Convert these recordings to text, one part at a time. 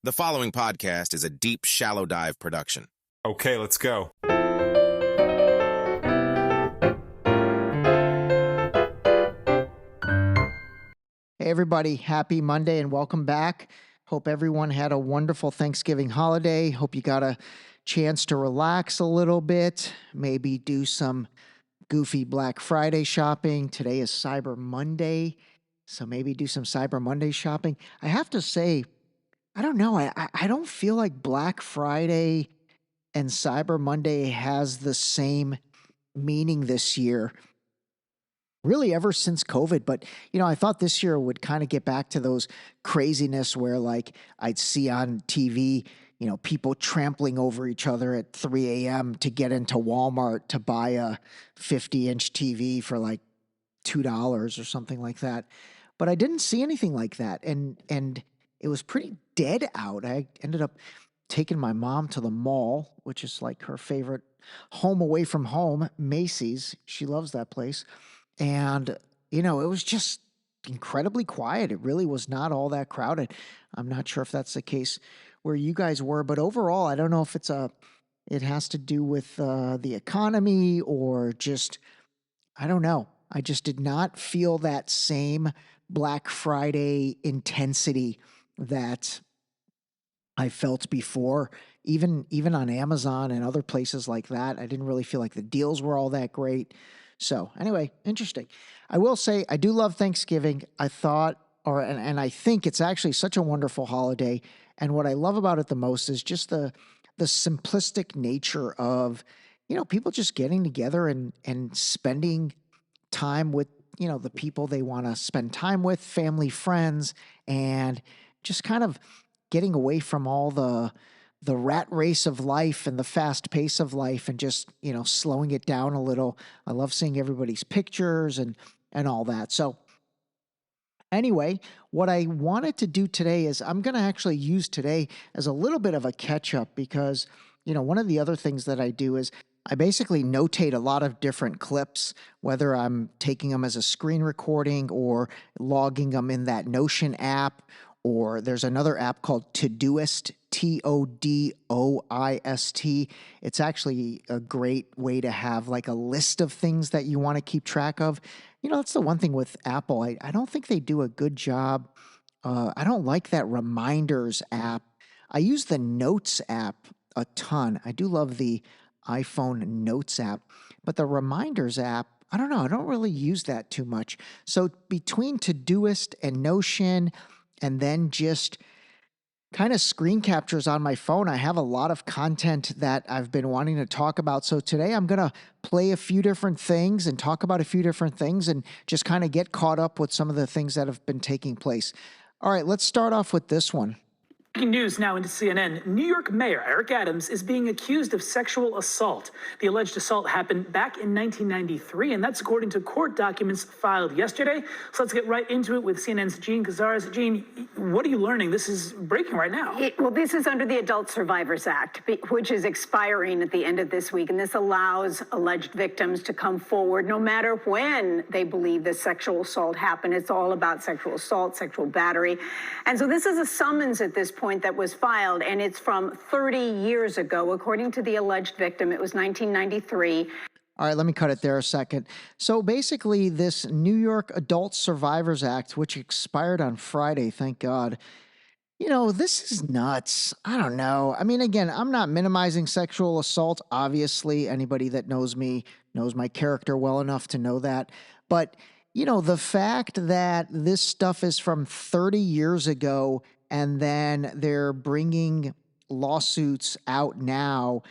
The following podcast is a deep, shallow dive production. Okay, let's go. Hey everybody, happy Monday and welcome back. Hope everyone had a wonderful Thanksgiving holiday. Hope you got a chance to relax a little bit, maybe do some goofy Black Friday shopping. Today is Cyber Monday, so maybe do some Cyber Monday shopping. I have to say, I don't know, I don't feel like Black Friday and Cyber Monday has the same meaning this year. Really ever since COVID, but I thought this year would kind of get back to those craziness where like I'd see on TV, people trampling over each other at 3 a.m. to get into Walmart to buy a 50-inch TV for like $2 or something like that. But I didn't see anything like that, and it was pretty dead out. I ended up taking my mom to the mall, which is like her favorite home away from home, Macy's. She loves that place. And, it was just incredibly quiet. It really was not all that crowded. I'm not sure if that's the case where you guys were, but overall, I don't know if it has to do with the economy or just, I don't know. I just did not feel that same Black Friday intensity that I felt before. Even on Amazon and other places like that, I didn't really feel like the deals were all that great. So anyway, interesting. I will say I do love Thanksgiving. I think it's actually such a wonderful holiday. And what I love about it the most is just the simplistic nature of, people just getting together and spending time with, the people they want to spend time with, family, friends, and just kind of getting away from all the rat race of life and the fast pace of life and just, slowing it down a little. I love seeing everybody's pictures and all that. So anyway, what I wanted to do today is I'm going to actually use today as a little bit of a catch up because, one of the other things that I do is I basically notate a lot of different clips, whether I'm taking them as a screen recording or logging them in that Notion app, or there's another app called Todoist, Todoist. It's actually a great way to have like a list of things that you want to keep track of. That's the one thing with Apple. I don't think they do a good job. I don't like that Reminders app. I use the Notes app a ton. I do love the iPhone Notes app, but the Reminders app, I don't know. I don't really use that too much. So between Todoist and Notion, and then just kind of screen captures on my phone, I have a lot of content that I've been wanting to talk about. So today I'm going to play a few different things and talk about a few different things and just kind of get caught up with some of the things that have been taking place. All right, let's start off with this one. Breaking news now into CNN. New York Mayor Eric Adams is being accused of sexual assault. The alleged assault happened back in 1993, and that's according to court documents filed yesterday. So let's get right into it with CNN's Jean Cazares. Jean, what are you learning? This is breaking right now. Well, this is under the Adult Survivors Act, which is expiring at the end of this week. And this allows alleged victims to come forward no matter when they believe the sexual assault happened. It's all about sexual assault, sexual battery. And so this is a summons at this point that was filed, and it's from 30 years ago. According to the alleged victim, it was 1993. All right, let me cut it there a second. So basically, this New York Adult Survivors Act, which expired on Friday, thank God, this is nuts. I don't know. I mean, again, I'm not minimizing sexual assault. Obviously, anybody that knows me knows my character well enough to know that. But, the fact that this stuff is from 30 years ago and then they're bringing lawsuits out now,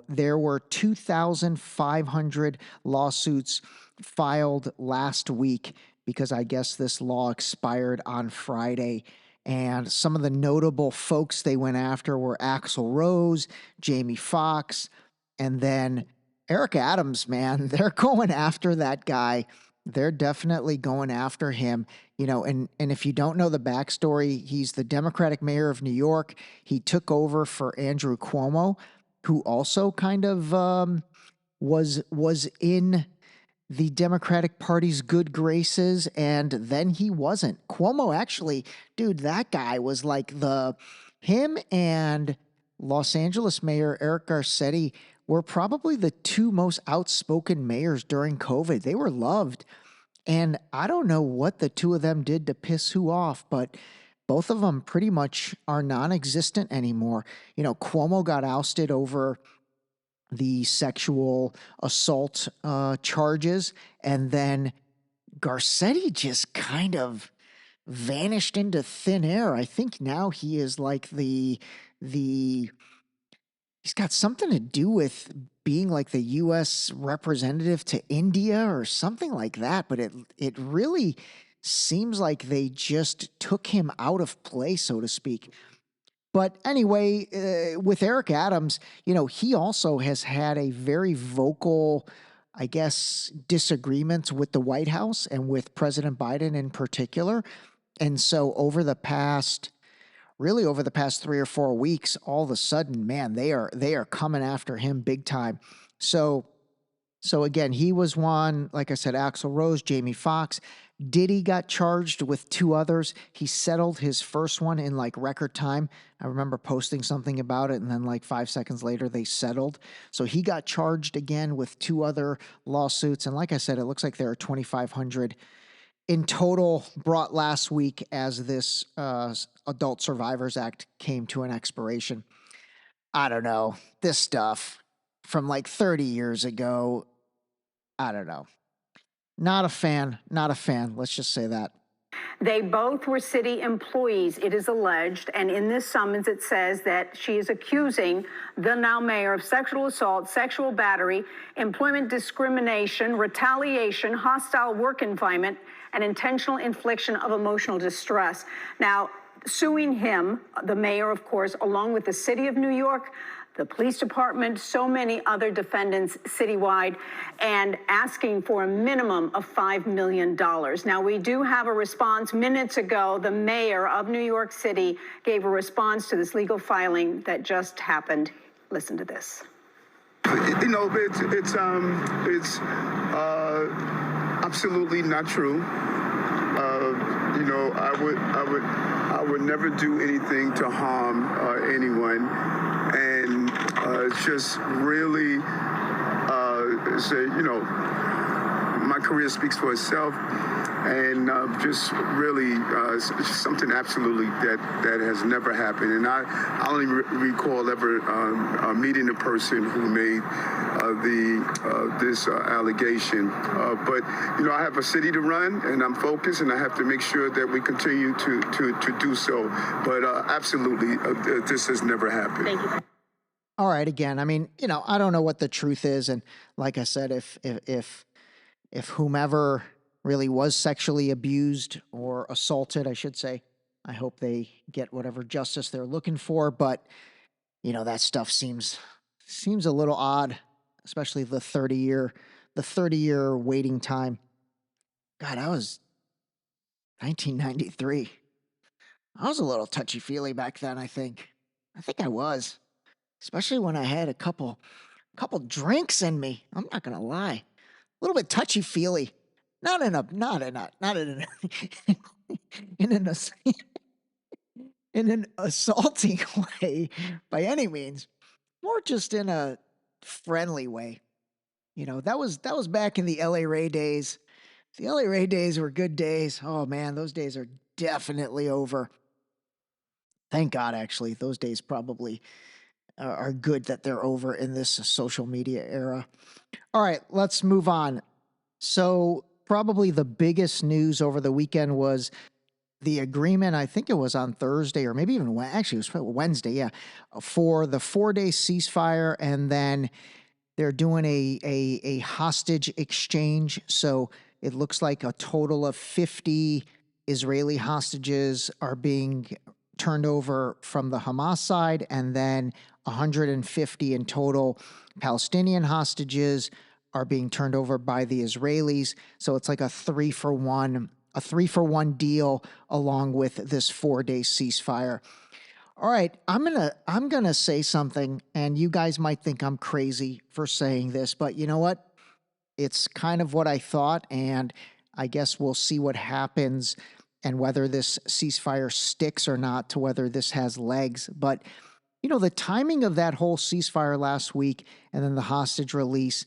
there were 2,500 lawsuits filed last week because I guess this law expired on Friday. And some of the notable folks they went after were Axl Rose, Jaime Foxx, and then Eric Adams, man. They're going after that guy. They're definitely going after him, and if you don't know the backstory, he's the Democratic mayor of New York. He took over for Andrew Cuomo, who also kind of was in the Democratic Party's good graces, and then he wasn't. Cuomo actually, dude, that guy was like him and Los Angeles Mayor Eric Garcetti were probably the two most outspoken mayors during COVID. They were loved. And I don't know what the two of them did to piss who off, but both of them pretty much are non-existent anymore. You know, Cuomo got ousted over the sexual assault charges, and then Garcetti just kind of vanished into thin air. I think now he is like he's got something to do with being like the US representative to India or something like that, but it really seems like they just took him out of place, so to speak. But anyway, with Eric Adams, you know, he also has had a very vocal, I guess, disagreements with the White House and with President Biden in particular. And so over the past 3 or 4 weeks, all of a sudden, man, they are coming after him big time. So again, he was one, like I said, Axl Rose, Jaime Foxx. Diddy got charged with 2 others. He settled his first one in like record time. I remember posting something about it, and then like 5 seconds later, they settled. So he got charged again with 2 other lawsuits. And like I said, it looks like there are 2,500 in total brought last week as this Adult Survivors Act came to an expiration. I don't know. This stuff from like 30 years ago, I don't know. Not a fan. Let's just say that. They both were city employees, it is alleged, and in this summons it says that she is accusing the now mayor of sexual assault, sexual battery, employment discrimination, retaliation, hostile work environment, and intentional infliction of emotional distress. Now, suing him, the mayor, of course, along with the city of New York, the police department, so many other defendants citywide, and asking for a minimum of $5 million. Now, we do have a response. Minutes ago, the mayor of New York City gave a response to this legal filing that just happened. Listen to this. You know, it's absolutely not true. You know, I would never do anything to harm anyone, and it's just really say, you know, my career speaks for itself, and just really something absolutely that has never happened. And I only recall ever meeting a person who made this allegation. But, you know, I have a city to run, and I'm focused, and I have to make sure that we continue to do so. But absolutely, this has never happened. Thank you. All right, again, I mean, you know, I don't know what the truth is, and like I said, if whomever really was sexually abused or assaulted, I should say, I hope they get whatever justice they're looking for. But, you know, that stuff seems a little odd, especially the 30-year waiting time. God, I was 1993. I was a little touchy-feely back then, I think I was. Especially when I had a couple drinks in me. I'm not gonna lie, a little bit touchy-feely, not in an assaulting way by any means, more just in a friendly way. You know, that was back in the LA Ray days. The LA Ray days were good days. Oh man, those days are definitely over. Thank God, actually, those days probably are good that they're over in this social media era. All right, let's move on. So probably the biggest news over the weekend was the agreement, I think it was on Thursday or maybe even actually it was probably Wednesday, yeah, for the 4-day ceasefire, and then they're doing a hostage exchange. So it looks like a total of 50 Israeli hostages are being turned over from the Hamas side, and then 150 in total Palestinian hostages are being turned over by the Israelis. So it's like a 3-for-1 deal along with this 4-day ceasefire. All right, I'm gonna say something, and you guys might think I'm crazy for saying this, but you know what? It's kind of what I thought, and I guess we'll see what happens and whether this ceasefire sticks or not, to whether this has legs. But, the timing of that whole ceasefire last week and then the hostage release,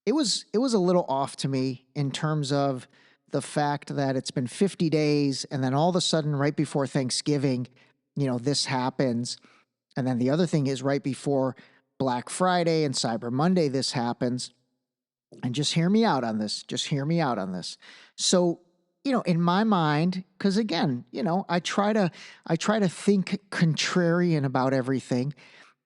it was a little off to me in terms of the fact that it's been 50 days and then all of a sudden right before Thanksgiving, this happens. And then the other thing is right before Black Friday and Cyber Monday, this happens. And just hear me out on this. So, in my mind, because again, I try to think contrarian about everything.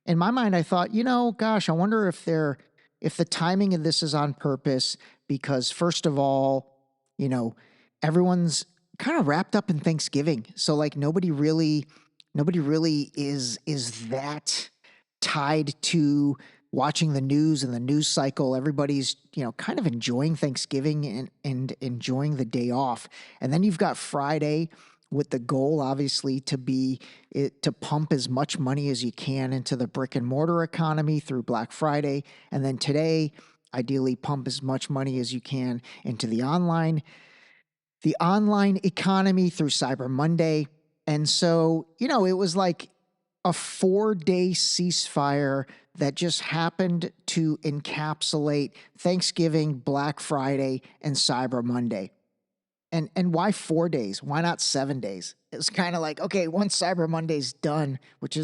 In my mind, I thought, gosh, I wonder if the timing of this is on purpose, because first of all, everyone's kind of wrapped up in Thanksgiving. So like nobody really is that tied to watching the news and the news cycle. Everybody's, kind of enjoying Thanksgiving and enjoying the day off. And then you've got Friday with the goal, obviously, to pump as much money as you can into the brick and mortar economy through Black Friday. And then today, ideally pump as much money as you can into the online economy through Cyber Monday. And so, it was like a 4-day ceasefire that just happened to encapsulate Thanksgiving, Black Friday, and Cyber Monday. And why 4 days? Why not 7 days? It was kind of like, okay, once Cyber Monday's done, which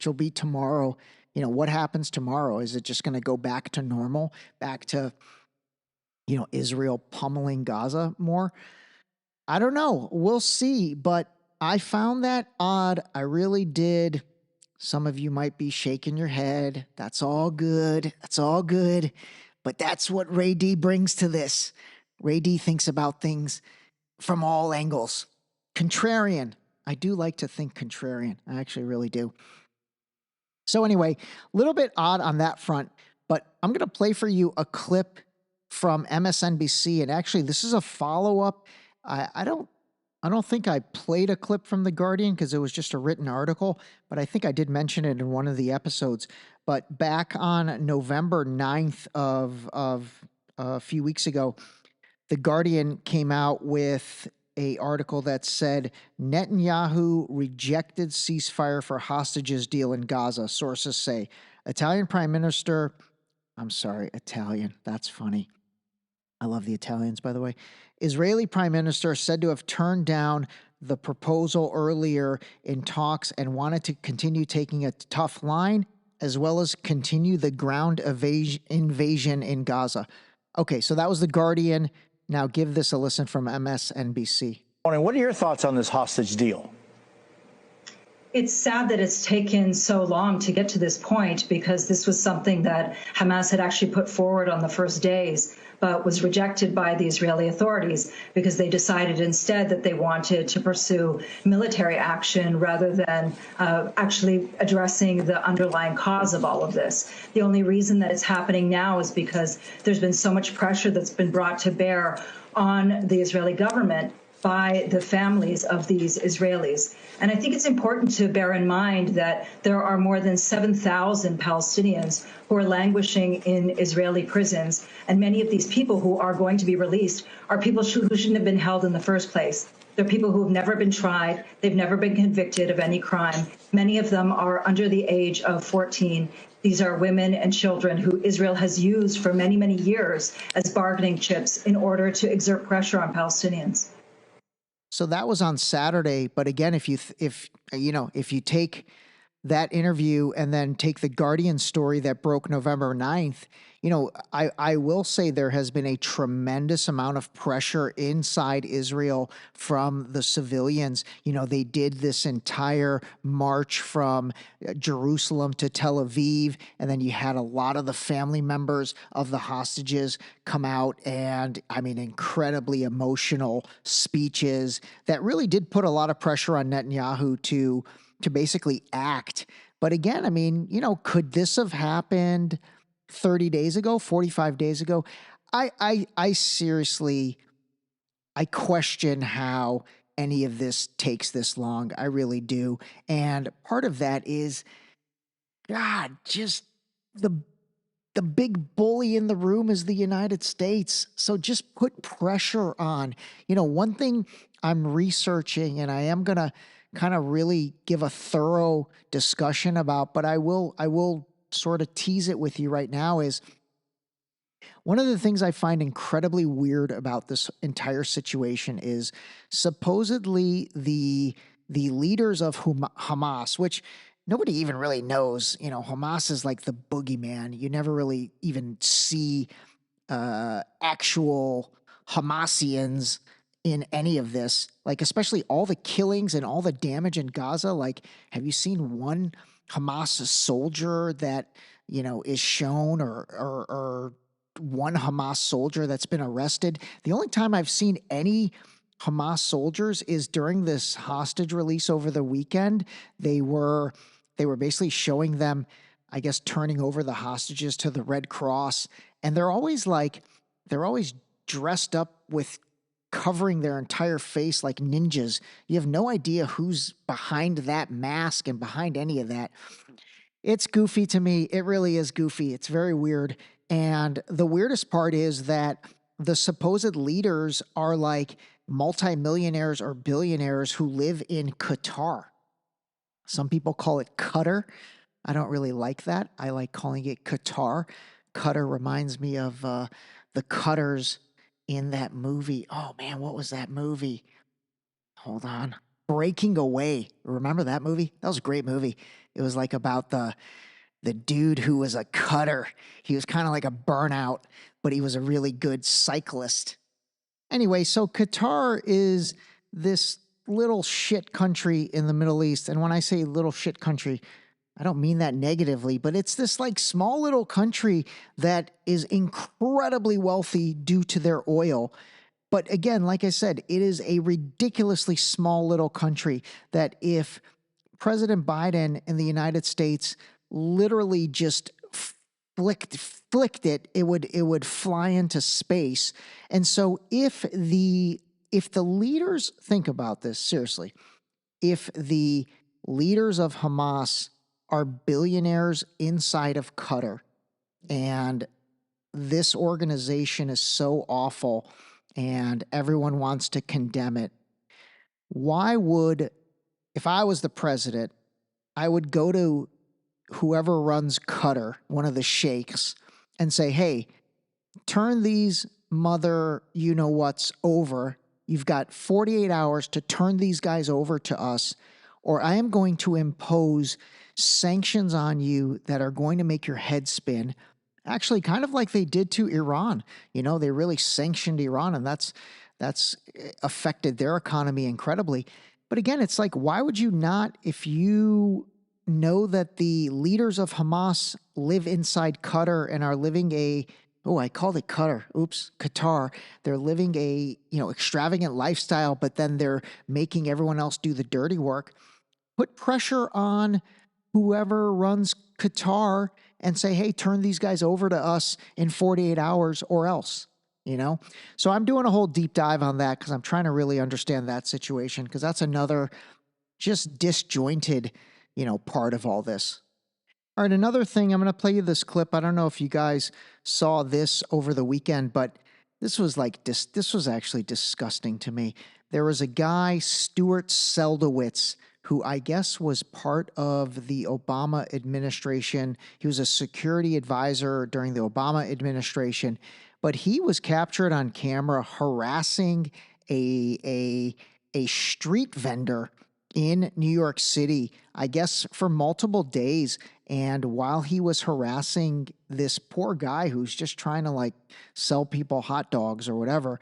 will be tomorrow, what happens tomorrow? Is it just going to go back to normal, back to, Israel pummeling Gaza more? I don't know. We'll see. But I found that odd. I really did. Some of you might be shaking your head. That's all good. But that's what Ray D brings to this. Ray D thinks about things from all angles. Contrarian. I do like to think contrarian. I actually really do. So anyway, a little bit odd on that front, but I'm going to play for you a clip from MSNBC. And actually, this is a follow-up. I don't think I played a clip from The Guardian because it was just a written article, but I think I did mention it in one of the episodes. But back on November 9th of a few weeks ago, The Guardian came out with an article that said Netanyahu rejected ceasefire for hostages deal in Gaza, sources say. Italian, that's funny. I love the Italians, by the way. Israeli Prime Minister said to have turned down the proposal earlier in talks and wanted to continue taking a tough line, as well as continue the ground invasion in Gaza. Okay, so that was The Guardian. Now give this a listen from MSNBC. What are your thoughts on this hostage deal? It's sad that it's taken so long to get to this point, because this was something that Hamas had actually put forward on the first days, but was rejected by the Israeli authorities because they decided instead that they wanted to pursue military action rather than actually addressing the underlying cause of all of this. The only reason that it's happening now is because there's been so much pressure that's been brought to bear on the Israeli government by the families of these Israelis. And I think it's important to bear in mind that there are more than 7,000 Palestinians who are languishing in Israeli prisons. And many of these people who are going to be released are people who shouldn't have been held in the first place. They're people who have never been tried. They've never been convicted of any crime. Many of them are under the age of 14. These are women and children who Israel has used for many, many years as bargaining chips in order to exert pressure on Palestinians. So that was on Saturday. But again, if you take that interview and then take the Guardian story that broke November 9th, I will say there has been a tremendous amount of pressure inside Israel from the civilians. They did this entire march from Jerusalem to Tel Aviv, and then you had a lot of the family members of the hostages come out and, incredibly emotional speeches that really did put a lot of pressure on Netanyahu to basically act. But again, could this have happened 30 days ago, 45 days ago? I seriously, I question how any of this takes this long. I really do. And part of that is, God, just the the big bully in the room is the United States. So just put pressure on. One thing I'm researching, and I am going to kind of really give a thorough discussion about, but I will sort of tease it with you right now, is one of the things I find incredibly weird about this entire situation is supposedly the leaders of Hamas, which nobody even really knows. Hamas is like the boogeyman. You never really even see actual Hamasians in any of this, like especially all the killings and all the damage in Gaza. Like, have you seen one Hamas soldier that is shown, or one Hamas soldier that's been arrested? The only time I've seen any Hamas soldiers is during this hostage release over the weekend. They were basically showing them, I guess, turning over the hostages to the Red Cross, and they're always dressed up with covering their entire face like ninjas. You have no idea who's behind that mask and behind any of that. It's goofy to me. It really is goofy. It's very weird. And the weirdest part is that the supposed leaders are like multimillionaires or billionaires who live in Qatar. Some people call it Qatar. I don't really like that. I like calling it Qatar. Qatar reminds me of the Cutters in that movie. Oh man, what was that movie? Hold on. Breaking Away. Remember that movie? That was a great movie. It was like about the dude who was a cutter. He was kind of like a burnout, but he was a really good cyclist. Anyway, so Qatar is this little shit country in the Middle East. And when I say little shit country, I don't mean that negatively, but it's this like small little country that is incredibly wealthy due to their oil. But again, like I said, it is a ridiculously small little country that if President Biden in the United States literally just flicked it, it would fly into space. And so if the leaders, think about this seriously, if the leaders of Hamas are billionaires inside of Qatar, and this organization is so awful and everyone wants to condemn it, if I was the president, I would go to whoever runs Qatar, one of the sheikhs, and say, hey, turn these mother you-know-whats over. You've got 48 hours to turn these guys over to us, or I am going to impose sanctions on you that are going to make your head spin. Actually, kind of like they did to Iran. They really sanctioned Iran, and that's affected their economy incredibly. But again, it's like, why would you not, if you know that the leaders of Hamas live inside Qatar and are living I called it Qatar. They're living a, extravagant lifestyle, but then they're making everyone else do the dirty work. Put pressure on whoever runs Qatar and say, hey, turn these guys over to us in 48 hours or else, So I'm doing a whole deep dive on that because I'm trying to really understand that situation, because that's another just disjointed, part of all this. All right, another thing, I'm going to play you this clip. I don't know if you guys saw this over the weekend, but this was actually disgusting to me. There was a guy, Stuart Seldowitz, who I guess was part of the Obama administration. He was a security advisor during the Obama administration, but he was captured on camera harassing a street vendor in New York City, I guess for multiple days. And while he was harassing this poor guy who's just trying to like sell people hot dogs or whatever,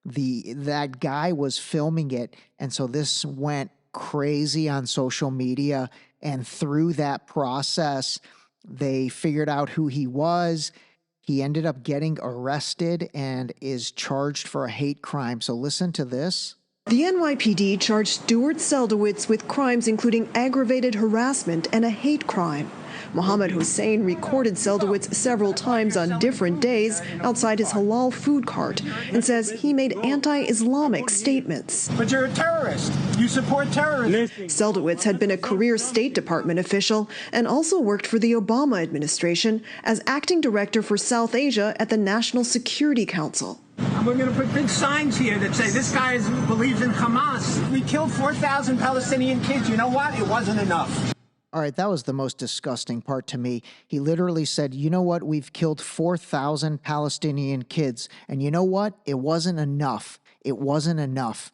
that guy was filming it. And so this went crazy on social media. And through that process, they figured out who he was. He ended up getting arrested and is charged for a hate crime. So listen to this. The NYPD charged Stuart Seldowitz with crimes including aggravated harassment and a hate crime. Mohammed Hussein recorded Seldowitz several times on different days outside his halal food cart and says he made anti-Islamic statements. But you're a terrorist. You support terrorism. Seldowitz had been a career State Department official and also worked for the Obama administration as acting director for South Asia at the National Security Council. We're going to put big signs here that say this guy believes in Hamas. We killed 4,000 Palestinian kids. You know what? It wasn't enough. All right, that was the most disgusting part to me. He literally said, you know what, we've killed 4,000 Palestinian kids. And you know what? It wasn't enough. It wasn't enough.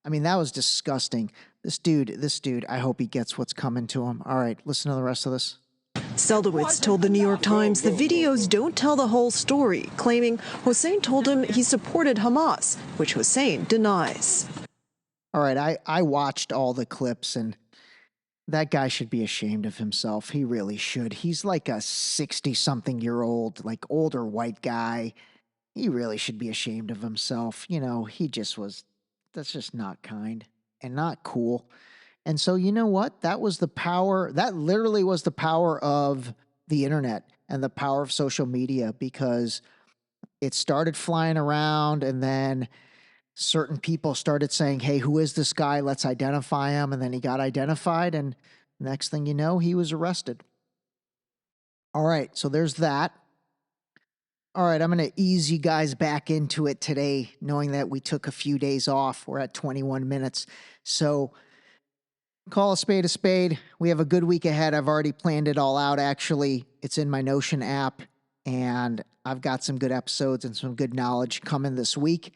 I mean, that was disgusting. This dude, I hope he gets what's coming to him. All right, listen to the rest of this. Seldowitz told the New York Times the videos don't tell the whole story, claiming Hussein told him he supported Hamas, which Hussein denies. All right, I watched all the clips, and that guy should be ashamed of himself. He really should. He's like a 60-something-year-old, like older white guy. He really should be ashamed of himself. You know, that's just not kind and not cool. And so, you know what? That literally was the power of the internet and the power of social media, because it started flying around, and then certain people started saying, hey, who is this guy? Let's identify him. And then he got identified, and next thing you know, he was arrested. All right, so there's that. All right, I'm going to ease you guys back into it today, knowing that we took a few days off. We're at 21 minutes. So call a spade a spade. We have a good week ahead. I've already planned it all out, actually. It's in my Notion app, and I've got some good episodes and some good knowledge coming this week.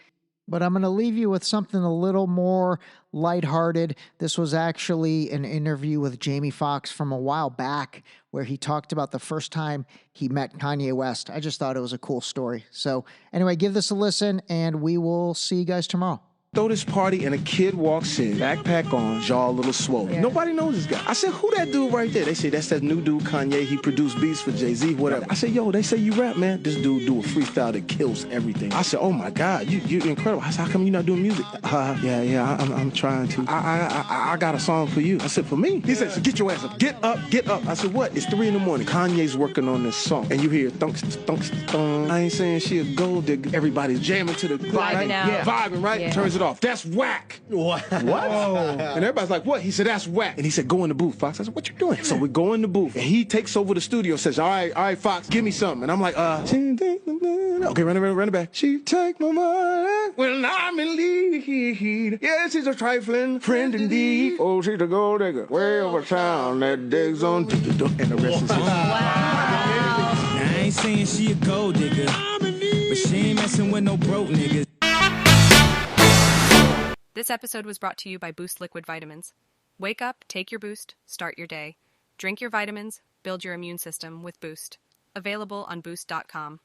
But I'm going to leave you with something a little more lighthearted. This was actually an interview with Jaime Foxx from a while back, where he talked about the first time he met Kanye West. I just thought it was a cool story. So anyway, give this a listen, and we will see you guys tomorrow. Throw this party and a kid walks in, backpack on, jaw a little swollen. Yeah. Nobody knows this guy. I said, who that dude right there? They say, that's that new dude, Kanye. He produced beats for Jay-Z, whatever. I said, yo, they say you rap, man. This dude do a freestyle that kills everything. I said, oh my God, you're incredible. I said, how come you're not doing music? Yeah, I'm trying to. I got a song for you. I said, for me? He said, so get your ass up. Get up. I said, what? It's 3 a.m. Kanye's working on this song. And you hear thunks, thunks, thunk. I ain't saying she a gold digger. Everybody's jamming to the vibing out. Yeah, vibing, right? Yeah. Turns it off. That's whack. What? And everybody's like, what? He said, that's whack. And he said, go in the booth, Fox. I said, what you doing? So we go in the booth, and he takes over the studio, says, all right, Fox, give me something. And I'm like, okay, run it back. She take my money when I'm in lead. Yeah, she's a trifling friend indeed. Oh, she's a gold digger way over town that digs on to the door. And the rest is history. Wow. Now, I ain't saying she a gold digger, but she ain't messing with no broke niggas. This episode was brought to you by Boost Liquid Vitamins. Wake up, take your Boost, start your day. Drink your vitamins, build your immune system with Boost. Available on Boost.com.